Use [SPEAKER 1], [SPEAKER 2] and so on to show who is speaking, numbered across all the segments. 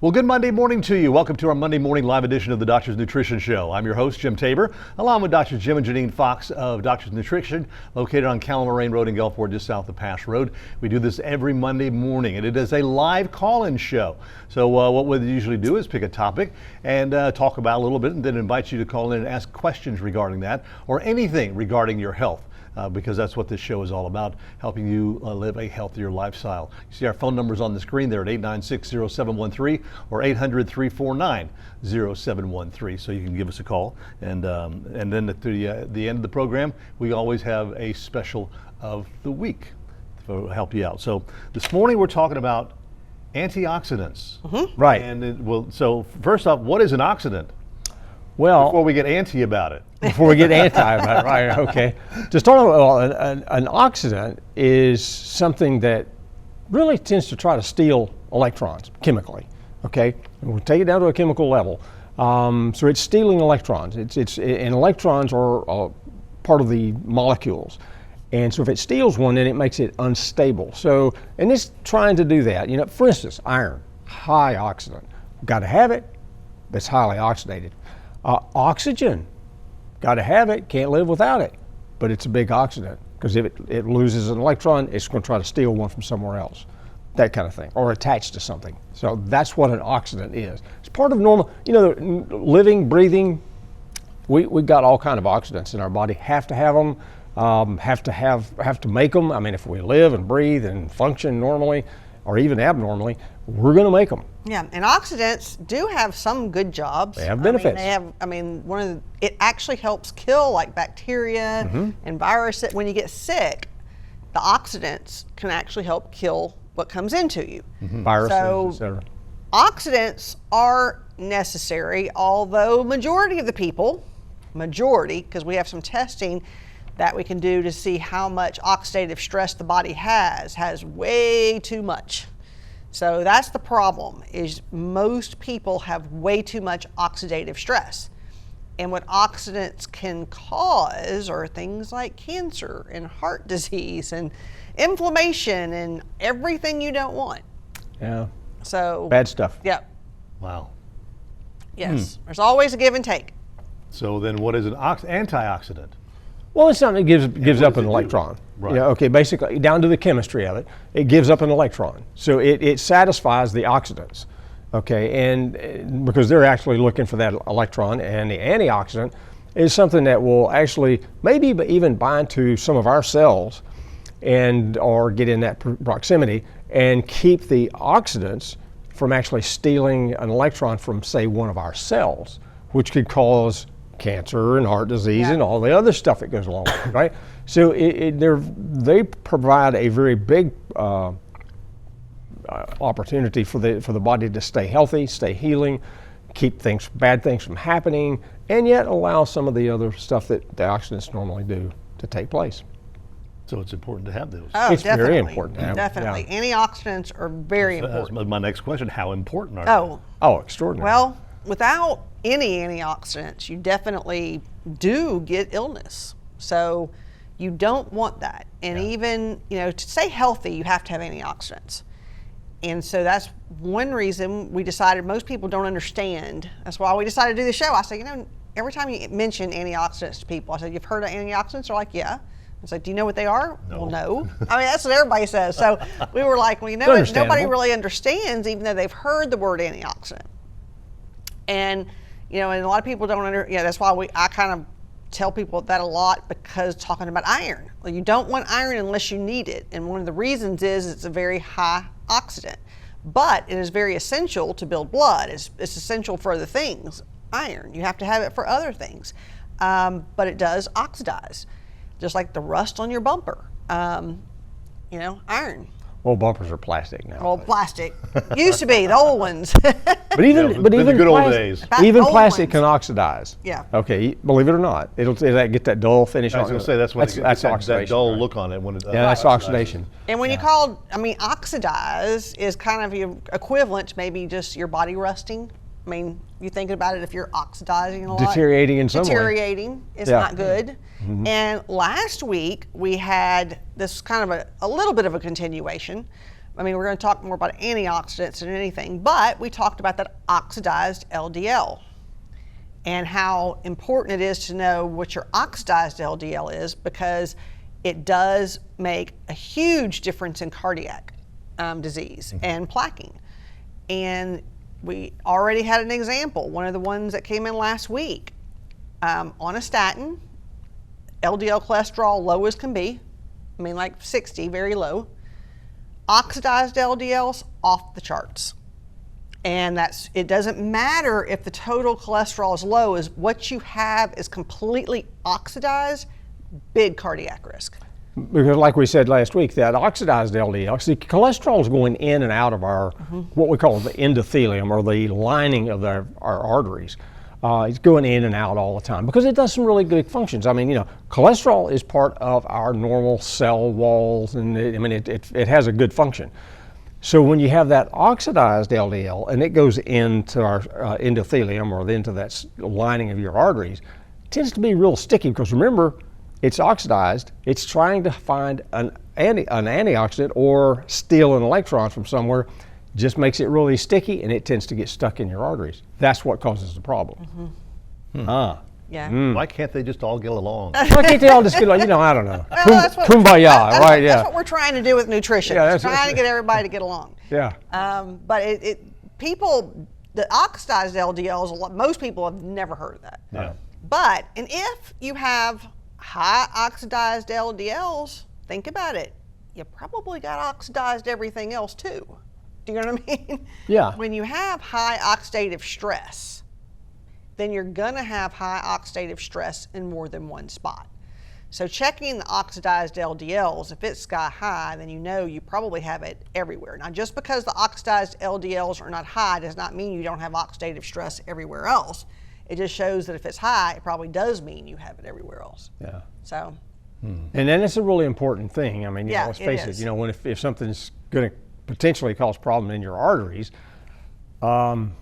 [SPEAKER 1] Well, good Monday morning to you. Welcome to our Monday morning live edition of the Doctor's Nutrition Show. I'm your host, Jim Tabor, along with Dr. Jim and Janine Fox of Doctor's Nutrition, located on Calamarain Road in Gulfport, just south of Pass Road. We do this every Monday morning, and it is a live call-in show. So what we usually do is pick a topic and talk about a little bit, and then invite you to call in and ask questions regarding that or anything regarding your health. Because that's what this show is all about, helping you live a healthier lifestyle. You see our phone numbers on the screen there at 896-0713 or 800-349-0713. So you can give us a call. And then at the end of the program, we always have a special of the week to help you out. So this morning we're talking about antioxidants.
[SPEAKER 2] Mm-hmm.
[SPEAKER 1] Right. And so first off, what is an oxidant?
[SPEAKER 2] Well,
[SPEAKER 1] before we get anti about it.
[SPEAKER 2] Before we get anti about it, right, okay. To start with, an oxidant is something that really tends to try to steal electrons chemically, okay? And we'll take it down to a chemical level. So it's stealing electrons. And electrons are part of the molecules. And so if it steals one, then it makes it unstable. So, and it's trying to do that. You know, for instance, iron, high oxidant. Got to have it, but it's highly oxidated. Oxygen, got to have it, can't live without it, but it's a big oxidant because if it loses an electron, it's going to try to steal one from somewhere else, that kind of thing, or attached to something. So that's what an oxidant is. It's part of normal, you know, living, breathing. We got all kind of oxidants in our body. Have to have them. Have to make them. I mean, if we live and breathe and function normally, or even abnormally, we're going to make them.
[SPEAKER 3] Yeah, and oxidants do have some good jobs.
[SPEAKER 2] They have benefits.
[SPEAKER 3] It actually helps kill like bacteria and viruses. When you get sick, the oxidants can actually help kill what comes into you.
[SPEAKER 2] Viruses, etc.
[SPEAKER 3] Oxidants are necessary, although majority of the people, because we have some testing that we can do to see how much oxidative stress the body has way too much. So that's the problem, is most people have way too much oxidative stress. And what oxidants can cause are things like cancer and heart disease and inflammation and everything you don't want.
[SPEAKER 2] Yeah.
[SPEAKER 3] So
[SPEAKER 2] bad stuff.
[SPEAKER 3] Yeah.
[SPEAKER 1] Wow.
[SPEAKER 3] Yes. There's always a give and take.
[SPEAKER 1] So then what is an antioxidant?
[SPEAKER 2] Well, it's something that gives up an electron.
[SPEAKER 1] Right.
[SPEAKER 2] Yeah, okay, basically down to the chemistry of it, it gives up an electron. So it satisfies the oxidants, okay, and because they're actually looking for that electron, and the antioxidant is something that will actually maybe even bind to some of our cells or get in that proximity and keep the oxidants from actually stealing an electron from, say, one of our cells, which could cause cancer and heart disease and all the other stuff that goes along with it, right? So they provide a very big opportunity for the body to stay healthy, stay healing, keep bad things from happening, and yet allow some of the other stuff that the oxidants normally do to take place.
[SPEAKER 1] So it's important to have those.
[SPEAKER 3] Oh,
[SPEAKER 2] it's
[SPEAKER 3] definitely.
[SPEAKER 2] very important to have.
[SPEAKER 3] Definitely. Yeah. Antioxidants are very important.
[SPEAKER 1] That's my next question. How important are they?
[SPEAKER 2] Oh, extraordinary.
[SPEAKER 3] Well, without any antioxidants, you definitely do get illness. So you don't want that. And even, to stay healthy, you have to have antioxidants. And so that's one reason we decided most people don't understand. That's why we decided to do the show. I said, every time you mention antioxidants to people, I said, you've heard of antioxidants? They're like, yeah. I was like, do you know what they are?
[SPEAKER 1] No.
[SPEAKER 3] Well, no. I mean, that's what everybody says. So we were like, well, nobody really understands, even though they've heard the word antioxidant. And, and a lot of people don't that's why I kind of tell people that a lot, because talking about iron. Well, you don't want iron unless you need it. And one of the reasons is it's a very high oxidant. But it is very essential to build blood. It's essential for other things. Iron, you have to have it for other things. But it does oxidize. Just like the rust on your bumper, iron.
[SPEAKER 2] Well, bumpers are plastic now.
[SPEAKER 3] Well, plastic used to be the old ones.
[SPEAKER 2] But even
[SPEAKER 1] the good old days.
[SPEAKER 2] Even plastic can oxidize.
[SPEAKER 3] Yeah.
[SPEAKER 2] Okay, believe it or not, it'll get that dull finish.
[SPEAKER 1] I was going to say that's
[SPEAKER 2] oxidation.
[SPEAKER 1] That dull look on it when it.
[SPEAKER 2] That's oxidation.
[SPEAKER 3] And when oxidize is kind of your equivalent to maybe just your body rusting. I mean, you think about it, if you're oxidizing a lot.
[SPEAKER 2] Deteriorating in some way.
[SPEAKER 3] Deteriorating is not good. Mm-hmm. And last week we had this kind of a little bit of a continuation. I mean, we're going to talk more about antioxidants than anything, but we talked about that oxidized LDL and how important it is to know what your oxidized LDL is, because it does make a huge difference in cardiac disease and plaquing. And we already had an example, one of the ones that came in last week, on a statin, LDL cholesterol low as can be, I mean like 60, very low. Oxidized LDLs off the charts. And it doesn't matter if the total cholesterol is low, is what you have is completely oxidized, big cardiac risk.
[SPEAKER 2] Because like we said last week, that oxidized LDL, see, cholesterol is going in and out of our, what we call the endothelium, or the lining of our arteries. It's going in and out all the time because it does some really good functions. I mean, cholesterol is part of our normal cell walls, and it has a good function. So when you have that oxidized LDL and it goes into our endothelium, or into that lining of your arteries, it tends to be real sticky because remember, it's oxidized. It's trying to find an antioxidant or steal an electron from somewhere. Just makes it really sticky, and it tends to get stuck in your arteries. That's what causes the problem.
[SPEAKER 3] Yeah.
[SPEAKER 1] Why can't they just all get along?
[SPEAKER 2] Why can't they all just get along? I don't know.
[SPEAKER 3] Well,
[SPEAKER 2] Kumbaya, right? Yeah.
[SPEAKER 3] That's what we're trying to do with nutrition.
[SPEAKER 2] Yeah,
[SPEAKER 3] trying to get everybody to get along.
[SPEAKER 2] Yeah.
[SPEAKER 3] But the oxidized LDLs, most people have never heard of that.
[SPEAKER 1] Yeah.
[SPEAKER 3] But, and if you have high oxidized LDLs, think about it. You probably got oxidized everything else too. Do you know what I mean?
[SPEAKER 2] Yeah.
[SPEAKER 3] When you have high oxidative stress, then you're gonna have high oxidative stress in more than one spot. So checking the oxidized LDLs, if it's sky high, then you probably have it everywhere. Now, just because the oxidized LDLs are not high does not mean you don't have oxidative stress everywhere else. It just shows that if it's high, it probably does mean you have it everywhere else.
[SPEAKER 2] Yeah.
[SPEAKER 3] So.
[SPEAKER 2] And then it's a really important thing. I mean, let's face it. When if something's going to potentially cause problem in your arteries, don't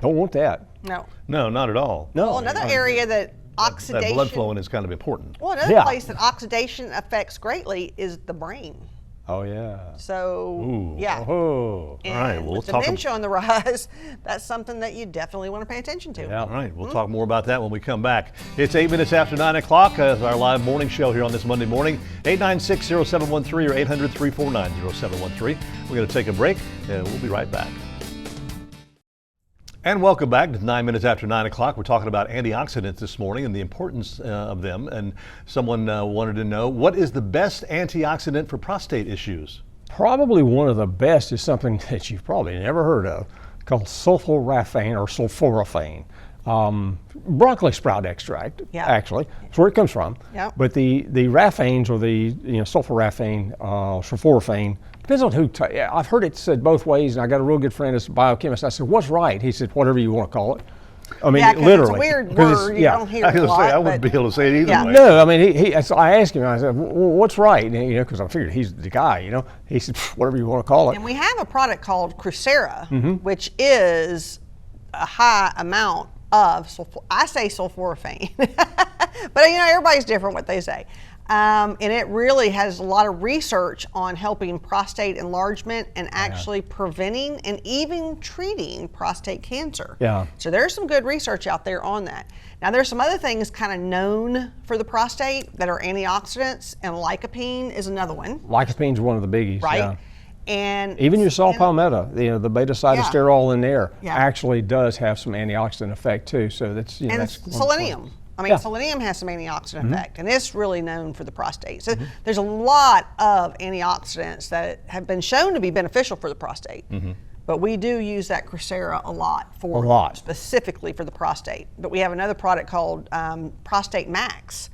[SPEAKER 2] want that.
[SPEAKER 3] No.
[SPEAKER 1] No, not at all.
[SPEAKER 2] No.
[SPEAKER 3] Well, another area that oxidation.
[SPEAKER 1] That blood flowing is kind of important.
[SPEAKER 3] Well, another place that oxidation affects greatly is the brain.
[SPEAKER 2] Oh yeah.
[SPEAKER 3] So yeah.
[SPEAKER 2] Oh.
[SPEAKER 3] And
[SPEAKER 1] all right. Well,
[SPEAKER 3] with dementia on the rise, that's something that you definitely want to pay attention to.
[SPEAKER 2] Yeah.
[SPEAKER 1] All right. We'll talk more about that when we come back. It's 8 minutes after 9 o'clock. Our live morning show here on this Monday morning. 896-0713 or 800-349-0713. We're going to take a break, and we'll be right back. And welcome back to 9 minutes after 9 o'clock. We're talking about antioxidants this morning and the importance of them. And someone wanted to know, what is the best antioxidant for prostate issues?
[SPEAKER 2] Probably one of the best is something that you've probably never heard of, called sulforaphane or sulforaphane. Broccoli sprout extract, actually. That's where it comes from.
[SPEAKER 3] Yep.
[SPEAKER 2] But the raphanes, or the sulforaphane, sulforaphane, depends on who. I've heard it said both ways, and I got a real good friend that's a biochemist. I said, "What's right?" He said, "Whatever you want to call it." I mean, literally.
[SPEAKER 3] It's a weird word. You don't hear
[SPEAKER 1] I was
[SPEAKER 3] it a
[SPEAKER 1] going to say, I
[SPEAKER 3] lot,
[SPEAKER 1] wouldn't be able to say it either way.
[SPEAKER 2] No, I mean, so I asked him. I said, "What's right?" And, because I figured he's the guy. He said, "Whatever you want to call it."
[SPEAKER 3] And we have a product called Crucera, which is a high amount of I say sulforaphane, but everybody's different what they say. And it really has a lot of research on helping prostate enlargement and actually preventing and even treating prostate cancer.
[SPEAKER 2] Yeah.
[SPEAKER 3] So there's some good research out there on that. Now there's some other things kind of known for the prostate that are antioxidants, and lycopene is another one.
[SPEAKER 2] Lycopene's one of the biggies.
[SPEAKER 3] Right.
[SPEAKER 2] Yeah.
[SPEAKER 3] And
[SPEAKER 2] even your saw palmetto, the beta-cytosterol in there actually does have some antioxidant effect too. So that's that's
[SPEAKER 3] selenium. Selenium has some antioxidant effect, and it's really known for the prostate. So there's a lot of antioxidants that have been shown to be beneficial for the prostate. But we do use that Crucera a lot specifically for the prostate. But we have another product called Prostate Max.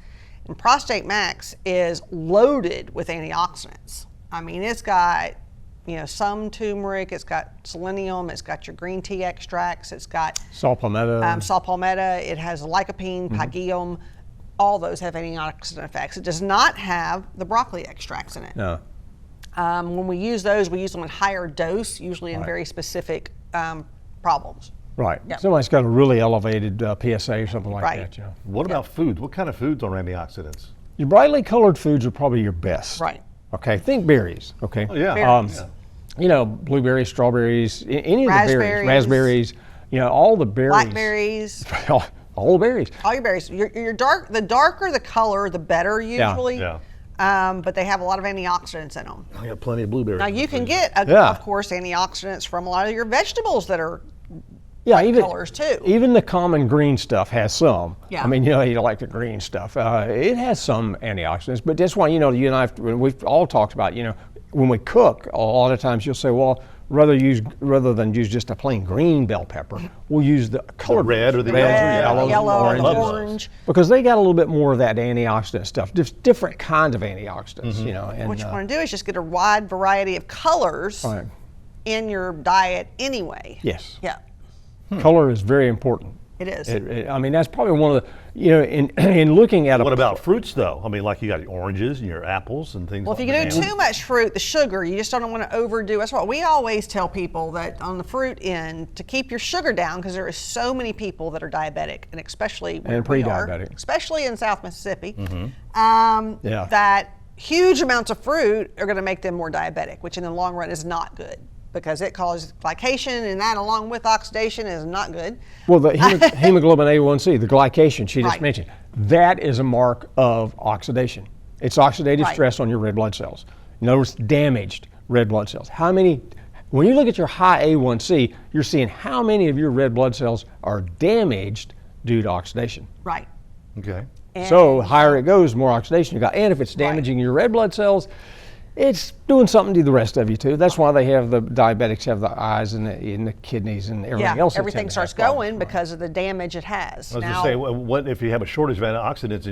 [SPEAKER 3] And Prostate Max is loaded with antioxidants. I mean, it's got some turmeric, it's got selenium, it's got your green tea extracts, it's got
[SPEAKER 2] saw palmetto.
[SPEAKER 3] It has lycopene, pygeum. All those have antioxidant effects. It does not have the broccoli extracts in it.
[SPEAKER 2] No.
[SPEAKER 3] When we use those, we use them in higher dose, usually in very specific problems.
[SPEAKER 2] Right.
[SPEAKER 3] Yep.
[SPEAKER 2] Somebody's got a really elevated PSA or something like that.
[SPEAKER 1] What about foods? What kind of foods are antioxidants?
[SPEAKER 2] Your brightly colored foods are probably your best.
[SPEAKER 3] Right.
[SPEAKER 2] Okay. Think berries. Okay.
[SPEAKER 1] Oh, yeah.
[SPEAKER 2] blueberries, strawberries, any of the berries,
[SPEAKER 3] Raspberries.
[SPEAKER 2] raspberries, all the berries.
[SPEAKER 3] Blackberries.
[SPEAKER 2] All the berries.
[SPEAKER 3] All your berries. The darker the color, the better usually.
[SPEAKER 1] Yeah.
[SPEAKER 3] But they have a lot of antioxidants in them.
[SPEAKER 1] I got plenty of blueberries.
[SPEAKER 3] Now you can get, of course, antioxidants from a lot of your vegetables that are
[SPEAKER 2] even
[SPEAKER 3] colors too.
[SPEAKER 2] Even the common green stuff has some.
[SPEAKER 3] Yeah.
[SPEAKER 2] I mean, you like the green stuff. It has some antioxidants, but that's why you and I, we've all talked about, when we cook, a lot of times you'll say, well, rather than use just a plain green bell pepper, we'll use the colored
[SPEAKER 1] red or the
[SPEAKER 3] yellow,
[SPEAKER 1] orange.
[SPEAKER 3] orange.
[SPEAKER 2] Because they got a little bit more of that antioxidant stuff, just different kinds of antioxidants, And,
[SPEAKER 3] What you want to do is just get a wide variety of colors
[SPEAKER 2] right.
[SPEAKER 3] in your diet anyway.
[SPEAKER 2] Yes.
[SPEAKER 3] Yeah.
[SPEAKER 2] Color is very important.
[SPEAKER 3] It is.
[SPEAKER 2] I mean, that's probably one of the, in looking at
[SPEAKER 1] What about fruits, though? I mean, like you got your oranges and your apples and things
[SPEAKER 3] Well,
[SPEAKER 1] like
[SPEAKER 3] if
[SPEAKER 1] that.
[SPEAKER 3] you do too much fruit, the sugar, you just don't want to overdo. That's what we always tell people, that on the fruit end, to keep your sugar down, because there is so many people that are diabetic, and especially where
[SPEAKER 2] And
[SPEAKER 3] we are,
[SPEAKER 2] pre-diabetic.
[SPEAKER 3] especially in South Mississippi,
[SPEAKER 2] Yeah.
[SPEAKER 3] that huge amounts of fruit are going to make them more diabetic, which in the long run is not good, because it causes glycation, and that, along with oxidation, is not good.
[SPEAKER 2] Well, the hemoglobin A1C, the glycation she just
[SPEAKER 3] Right.
[SPEAKER 2] mentioned, that is a mark of oxidation. It's oxidative
[SPEAKER 3] Right.
[SPEAKER 2] stress on your red blood cells. In other words, damaged red blood cells. When you look at your high A1C, you're seeing how many of your red blood cells are damaged due to oxidation.
[SPEAKER 3] Right.
[SPEAKER 1] Okay.
[SPEAKER 2] So higher it goes, more oxidation you got. And if it's damaging your red blood cells, it's doing something to the rest of you too. That's why the diabetics have the eyes and the kidneys and everything else.
[SPEAKER 3] Everything starts going because of the damage it has.
[SPEAKER 1] I was going to say, what if you have a shortage of antioxidants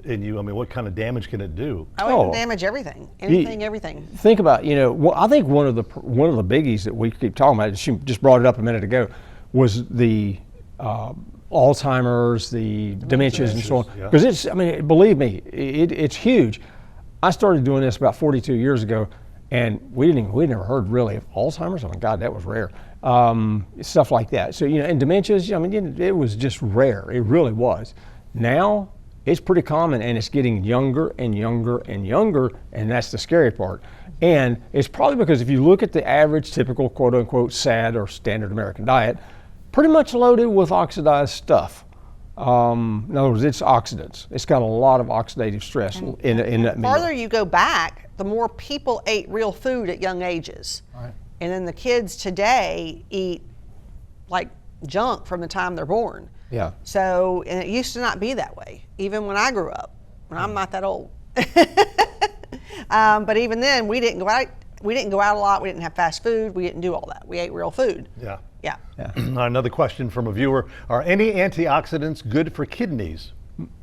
[SPEAKER 1] in you? I mean, what kind of damage can it do?
[SPEAKER 3] It can damage everything, everything.
[SPEAKER 2] Think about, I think one of the biggies that we keep talking about, she just brought it up a minute ago, was the Alzheimer's, the dementias and so on. Because believe me, it's huge. I started doing this about 42 years ago, and we never heard really of Alzheimer's. Oh my God, that was rare. Stuff like that. So, and dementias, it was just rare. It really was. Now, it's pretty common, and it's getting younger and younger and younger, and that's the scary part. And it's probably because if you look at the average typical quote unquote SAD or standard American diet, pretty much loaded with oxidized stuff. In other words, it's oxidants. It's got a lot of oxidative stress in that meal.
[SPEAKER 3] The farther you go back, the more people ate real food at young ages.
[SPEAKER 2] Right.
[SPEAKER 3] And then the kids today eat like junk from the time they're born.
[SPEAKER 2] Yeah.
[SPEAKER 3] So, and it used to not be that way, even when I grew up. And I'm not that old. But even then, we didn't go out. We didn't go out a lot. We didn't have fast food. We didn't do all that. We ate real food.
[SPEAKER 1] Yeah.
[SPEAKER 3] Yeah.
[SPEAKER 1] Another question from a viewer: are any antioxidants good for kidneys?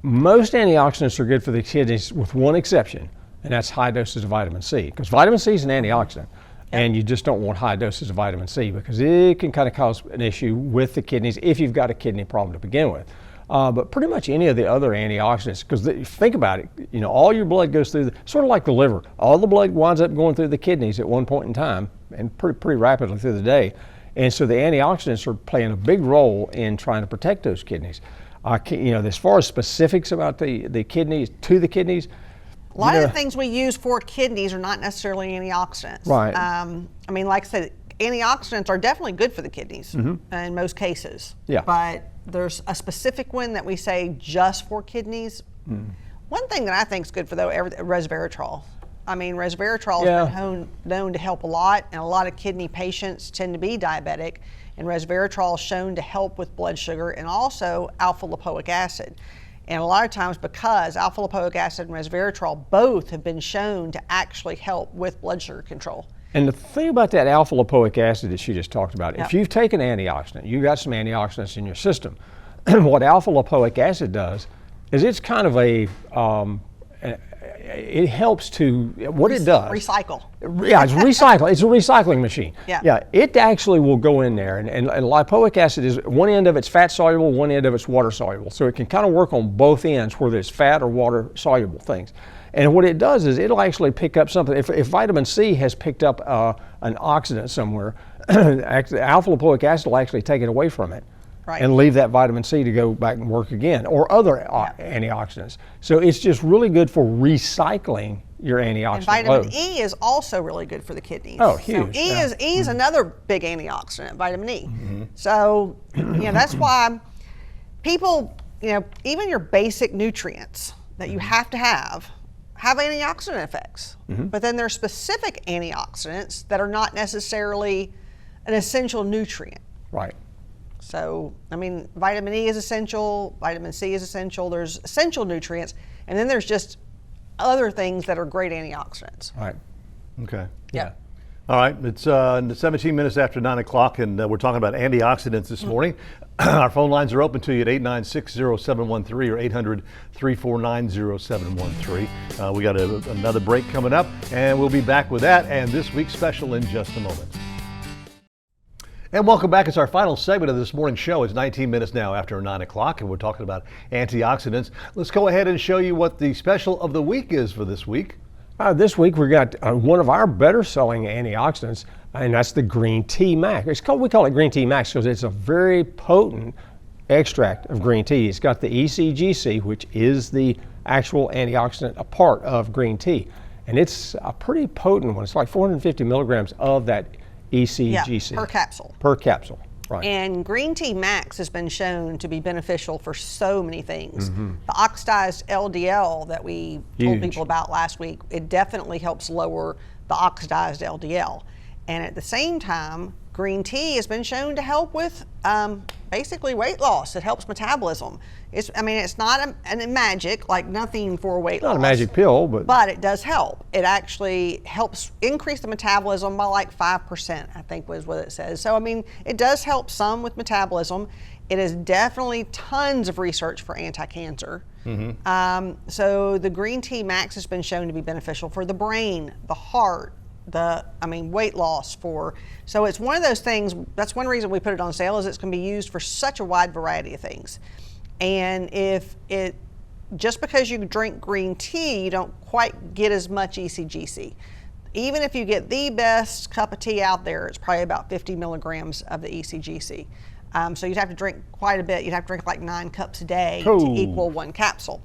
[SPEAKER 2] Most antioxidants are good for the kidneys, with one exception, and that's high doses of vitamin C. Because vitamin C is an antioxidant, and you just don't want high doses of vitamin C because it can kind of cause an issue with the kidneys if you've got a kidney problem to begin with. But pretty much any of the other antioxidants, because think about it, all your blood goes through, sort of like the liver. All the blood winds up going through the kidneys at one point in time, and pretty rapidly through the day. And so the antioxidants are playing a big role in trying to protect those kidneys. As far as specifics about the kidneys,
[SPEAKER 3] a lot of the things we use for kidneys are not necessarily antioxidants.
[SPEAKER 2] Right.
[SPEAKER 3] Like I said, antioxidants are definitely good for the kidneys in most cases.
[SPEAKER 2] Yeah.
[SPEAKER 3] But there's a specific one that we say just for kidneys. One thing that I think is good for resveratrol. Resveratrol has been known to help a lot, and a lot of kidney patients tend to be diabetic, and resveratrol is shown to help with blood sugar and also alpha lipoic acid. And a lot of times, because alpha lipoic acid and resveratrol both have been shown to actually help with blood sugar control.
[SPEAKER 2] And the thing about that alpha lipoic acid that she just talked about, if you've taken antioxidant, you've got some antioxidants in your system, what alpha lipoic acid does is it's kind of it helps to, what it does.
[SPEAKER 3] Recycle.
[SPEAKER 2] Yeah, it's recycle. It's a recycling machine.
[SPEAKER 3] Yeah.
[SPEAKER 2] It actually will go in there, and lipoic acid is, one end of it's fat soluble, one end of it's water soluble. So it can kind of work on both ends, whether it's fat or water soluble things. And what it does is it'll actually pick up something. If vitamin C has picked up an oxidant somewhere, alpha lipoic acid will actually take it away from it.
[SPEAKER 3] Right.
[SPEAKER 2] and leave that vitamin C to go back and work again, or other antioxidants. So it's just really good for recycling your antioxidant
[SPEAKER 3] And vitamin
[SPEAKER 2] load.
[SPEAKER 3] E is also really good for the kidneys.
[SPEAKER 2] Oh, huge,
[SPEAKER 3] So
[SPEAKER 2] yeah.
[SPEAKER 3] E is another big antioxidant, vitamin E. So, that's why people, even your basic nutrients that you have to have antioxidant effects. But then there's specific antioxidants that are not necessarily an essential nutrient.
[SPEAKER 2] Right.
[SPEAKER 3] So, vitamin E is essential, vitamin C is essential, there's essential nutrients, and then there's just other things that are great antioxidants.
[SPEAKER 2] Right.
[SPEAKER 1] Okay.
[SPEAKER 2] Yeah.
[SPEAKER 1] All right, it's 17 minutes after 9 o'clock, and we're talking about antioxidants this morning. Our phone lines are open to you at 896-0713 or 800-349-0713. We got another break coming up, and we'll be back with that and this week's special in just a moment. And welcome back. It's our final segment of this morning's show. It's 19 minutes now after 9 o'clock, and we're talking about antioxidants. Let's go ahead and show you what the special of the week is for this week.
[SPEAKER 2] This week we got one of our better selling antioxidants, and that's the green tea max. We call it green tea max because it's a very potent extract of green tea. It's got the ECGC, which is the actual antioxidant, a part of green tea. And it's a pretty potent one. It's like 450 milligrams of that ECGC.
[SPEAKER 3] Per capsule.
[SPEAKER 2] Per capsule, right.
[SPEAKER 3] And green tea max has been shown to be beneficial for so many things. The oxidized LDL that we told people about last week, it definitely helps lower the oxidized LDL. And at the same time, green tea has been shown to help with basically weight loss. It helps metabolism. It's not a magic, like nothing for weight loss.
[SPEAKER 2] Not a magic pill,
[SPEAKER 3] but it does help. It actually helps increase the metabolism by like 5%, I think was what it says. So, it does help some with metabolism. It is definitely tons of research for anti-cancer. So the green tea max has been shown to be beneficial for the brain, the heart, weight loss so it's one of those things. That's one reason we put it on sale, is it's going to be used for such a wide variety of things. And just because you drink green tea, you don't quite get as much ECGC. Even if you get the best cup of tea out there, it's probably about 50 milligrams of the ECGC. So you'd have to drink quite a bit. You'd have to drink like 9 cups a day to equal 1 capsule.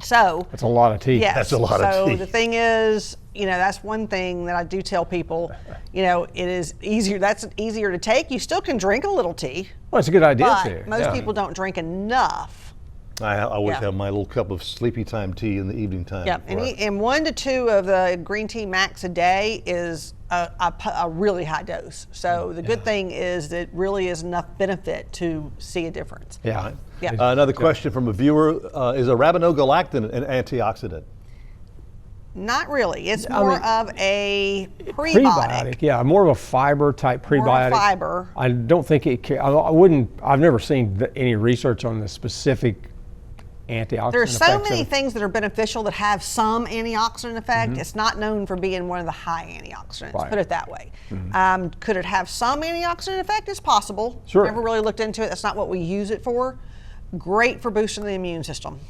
[SPEAKER 3] So
[SPEAKER 2] that's a lot of tea.
[SPEAKER 3] Yes.
[SPEAKER 1] That's a lot of tea.
[SPEAKER 3] So the thing is, that's one thing that I do tell people, it is easier. That's easier to take. You still can drink a little tea.
[SPEAKER 2] Well, it's a good idea
[SPEAKER 3] but
[SPEAKER 2] too.
[SPEAKER 3] Most people don't drink enough.
[SPEAKER 1] I always have my little cup of sleepy time tea in the evening time.
[SPEAKER 3] Yeah, and 1 to 2 of the green tea max a day is a really high dose. So the good thing is that it really is enough benefit to see a difference.
[SPEAKER 2] Yeah.
[SPEAKER 3] Yeah.
[SPEAKER 1] Another question from a viewer, is arabinogalactin an antioxidant?
[SPEAKER 3] Not really. It's more of a prebiotic.
[SPEAKER 2] Yeah, more of a fiber type prebiotic.
[SPEAKER 3] More fiber.
[SPEAKER 2] I don't think I've never seen any research on the specific antioxidant
[SPEAKER 3] There's so
[SPEAKER 2] effects
[SPEAKER 3] many
[SPEAKER 2] of,
[SPEAKER 3] things that are beneficial that have some antioxidant effect. It's not known for being one of the high antioxidants,
[SPEAKER 2] Right.
[SPEAKER 3] put it that way. Could it have some antioxidant effect? It's possible.
[SPEAKER 2] Sure.
[SPEAKER 3] Never really looked into it. That's not what we use it for. Great for boosting the immune system.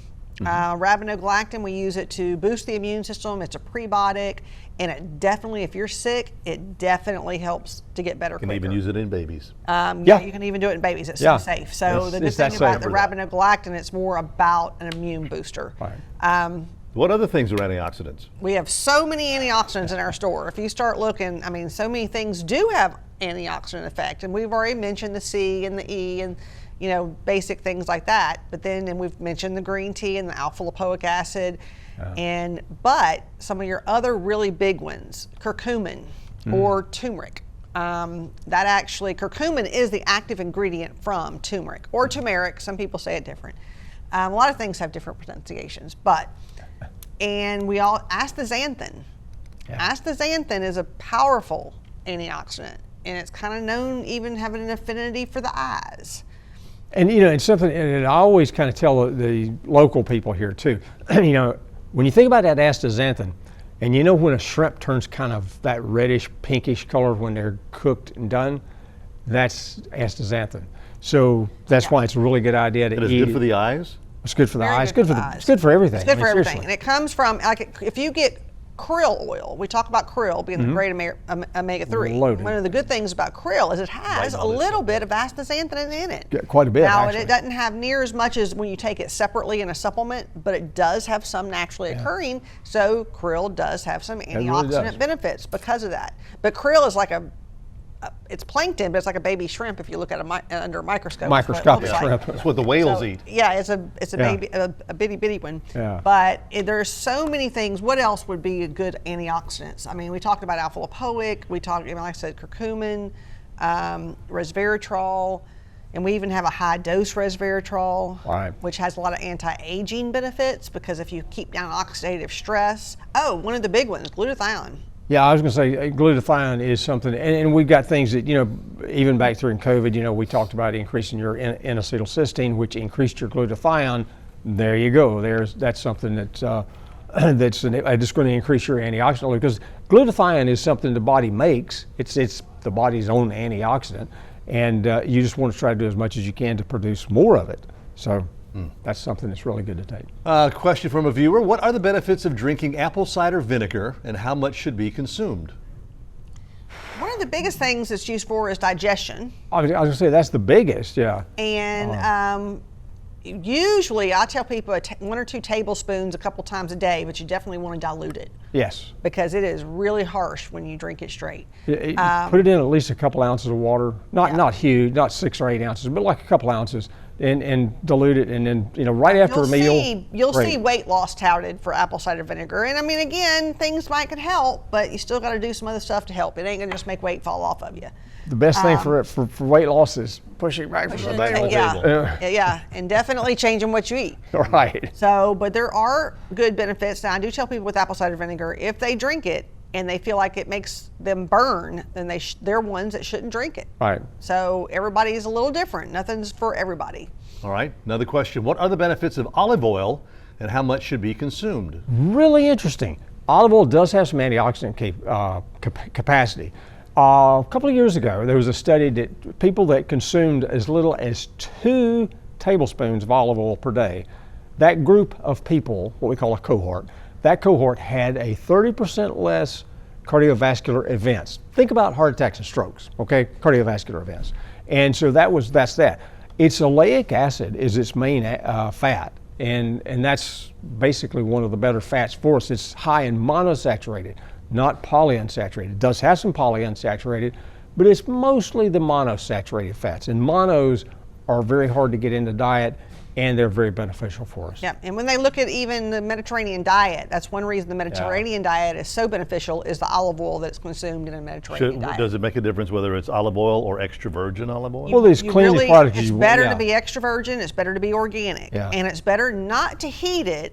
[SPEAKER 3] Arabinogalactin, we use it to boost the immune system. It's a prebiotic, and it definitely, if you're sick, it definitely helps to get better
[SPEAKER 1] You can
[SPEAKER 3] quicker.
[SPEAKER 1] even use it in babies.
[SPEAKER 3] Yeah, you can even do it in babies. It's so safe. So the good
[SPEAKER 2] it's that
[SPEAKER 3] thing about
[SPEAKER 2] safe.
[SPEAKER 3] the arabinogalactin, it's more about an immune booster.
[SPEAKER 2] Right.
[SPEAKER 1] What other things are antioxidants?
[SPEAKER 3] We have so many antioxidants in our store. If you start looking, so many things do have antioxidant effect, and we've already mentioned the C and the E and basic things like that. But then we've mentioned the green tea and the alpha lipoic acid, but some of your other really big ones, curcumin or turmeric. Curcumin is the active ingredient from turmeric or turmeric. Some people say it different. A lot of things have different pronunciations, and we all astaxanthin. Astaxanthin is a powerful antioxidant, and it's kind of known even having an affinity for the eyes.
[SPEAKER 2] And it's something, and I always kind of tell the local people here too. When you think about that astaxanthin, and when a shrimp turns kind of that reddish, pinkish color when they're cooked and done, that's astaxanthin. So that's why it's a really good idea to eat.
[SPEAKER 1] And it's good for the eyes?
[SPEAKER 2] It's good for the
[SPEAKER 3] Very
[SPEAKER 2] eyes.
[SPEAKER 3] good
[SPEAKER 2] Good
[SPEAKER 3] for
[SPEAKER 2] for
[SPEAKER 3] the eyes.
[SPEAKER 2] It's good for everything.
[SPEAKER 3] It's good for everything,
[SPEAKER 2] seriously.
[SPEAKER 3] and it comes from if you get krill oil. We talk about krill being the great omega-3.
[SPEAKER 2] Loaded.
[SPEAKER 3] One of the good things about krill is it has a little bit of astaxanthin in it.
[SPEAKER 2] Yeah, quite a bit,
[SPEAKER 3] Now,
[SPEAKER 2] actually.
[SPEAKER 3] it doesn't have near as much as when you take it separately in a supplement, but it does have some naturally occurring, so krill does have some antioxidant benefits because of that. But krill is like it's plankton, but it's like a baby shrimp if you look at it under a microscope.
[SPEAKER 2] Microscopic shrimp.
[SPEAKER 1] That's what the whales eat.
[SPEAKER 3] Yeah, it's a baby, a bitty one.
[SPEAKER 2] Yeah.
[SPEAKER 3] But there's so many things. What else would be good antioxidants? I mean, we talked about alpha lipoic. We talked, like I said, curcumin, resveratrol, and we even have a high dose resveratrol, which has a lot of anti-aging benefits because if you keep down oxidative stress. Oh, one of the big ones, glutathione.
[SPEAKER 2] Yeah, I was going to say glutathione is something, and we've got things that, even back during COVID, we talked about increasing your N-acetylcysteine, which increased your glutathione. There you go. That's something that's just going to increase your antioxidant load, because glutathione is something the body makes. It's the body's own antioxidant, and you just want to try to do as much as you can to produce more of it. So that's something that's really good to take.
[SPEAKER 1] Question from a viewer: what are the benefits of drinking apple cider vinegar, and how much should be consumed?
[SPEAKER 3] One of the biggest things it's used for is digestion.
[SPEAKER 2] I was going to say that's the biggest, yeah.
[SPEAKER 3] And usually I tell people 1 or 2 tablespoons a couple times a day, but you definitely want to dilute it.
[SPEAKER 2] Yes.
[SPEAKER 3] Because it is really harsh when you drink it straight.
[SPEAKER 2] Put it in at least a couple ounces of water, not huge, not 6 or 8 ounces, but like a couple ounces, and dilute it, and then right after a meal.
[SPEAKER 3] You'll see weight loss touted for apple cider vinegar, and I mean, again, things could help, but you still got to do some other stuff to help. It ain't gonna just make weight fall off of you.
[SPEAKER 2] The best thing for weight loss is pushing back from the table.
[SPEAKER 3] Yeah, and definitely changing what you eat.
[SPEAKER 2] Right.
[SPEAKER 3] So, but there are good benefits. Now, I do tell people with apple cider vinegar, if they drink it and they feel like it makes them burn, then they're ones that shouldn't drink it.
[SPEAKER 2] Right.
[SPEAKER 3] So everybody's a little different. Nothing's for everybody.
[SPEAKER 1] All right, another question. What are the benefits of olive oil, and how much should be consumed?
[SPEAKER 2] Really interesting. Olive oil does have some antioxidant capacity. A couple of years ago, there was a study that people that consumed as little as 2 tablespoons of olive oil per day, that group of people, what we call a cohort, that cohort had a 30% less cardiovascular events. Think about heart attacks and strokes, okay? Cardiovascular events. And so that's that. It's oleic acid is its main fat, and that's basically one of the better fats for us. It's high in monosaturated, not polyunsaturated. It does have some polyunsaturated, but it's mostly the monosaturated fats. And monos are very hard to get in the diet, and they're very beneficial for us.
[SPEAKER 3] Yeah, and when they look at even the Mediterranean diet, that's one reason the Mediterranean diet is so beneficial is the olive oil that's consumed in a Mediterranean diet.
[SPEAKER 1] Does it make a difference whether it's olive oil or extra virgin olive oil?
[SPEAKER 2] Well, these cleaning products.
[SPEAKER 3] It's better to be extra virgin, it's better to be organic, and it's better not to heat it.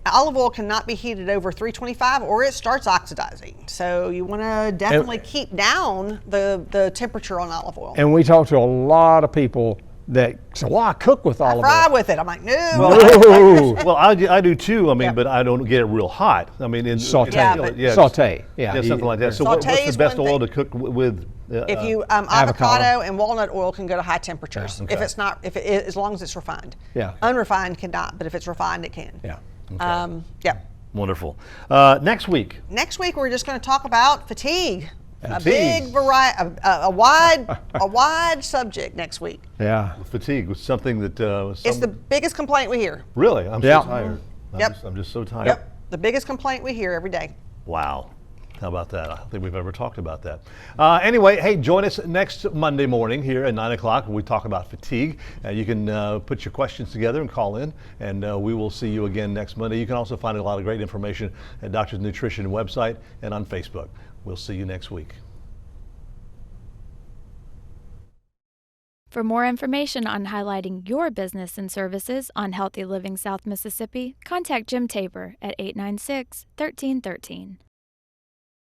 [SPEAKER 3] Olive oil cannot be heated over 325 or it starts oxidizing. So you want to definitely keep down the temperature on olive oil.
[SPEAKER 2] And we talk to a lot of people that say, well, I cook with olive oil.
[SPEAKER 3] I fry with it. I'm like, no.
[SPEAKER 1] Well, I do too. I mean, but I don't get it real hot. I mean,
[SPEAKER 2] saute.
[SPEAKER 1] Saute.
[SPEAKER 2] Yeah,
[SPEAKER 1] something like that. So what's the best oil to cook with?
[SPEAKER 3] If you avocado and walnut oil can go to high temperatures. If it's not, as long as it's refined.
[SPEAKER 2] Yeah.
[SPEAKER 3] Unrefined cannot, but if it's refined, it can.
[SPEAKER 2] Yeah.
[SPEAKER 1] Okay. Wonderful. Next week.
[SPEAKER 3] Next week, we're just going to talk about fatigue. A
[SPEAKER 1] Fatigue.
[SPEAKER 3] big variety, a wide subject next week.
[SPEAKER 2] Yeah.
[SPEAKER 1] Fatigue was something that.
[SPEAKER 3] It's the biggest complaint we hear.
[SPEAKER 1] Really? I'm so tired. I'm just so tired.
[SPEAKER 3] Yep. The biggest complaint we hear every day.
[SPEAKER 1] Wow. How about that? I don't think we've ever talked about that. Anyway, hey, join us next Monday morning here at 9 o'clock when we talk about fatigue. You can put your questions together and call in, and we will see you again next Monday. You can also find a lot of great information at Doctor's Nutrition website and on Facebook. We'll see you next week.
[SPEAKER 4] For more information on highlighting your business and services on Healthy Living South Mississippi, contact Jim Tabor at 896-1313.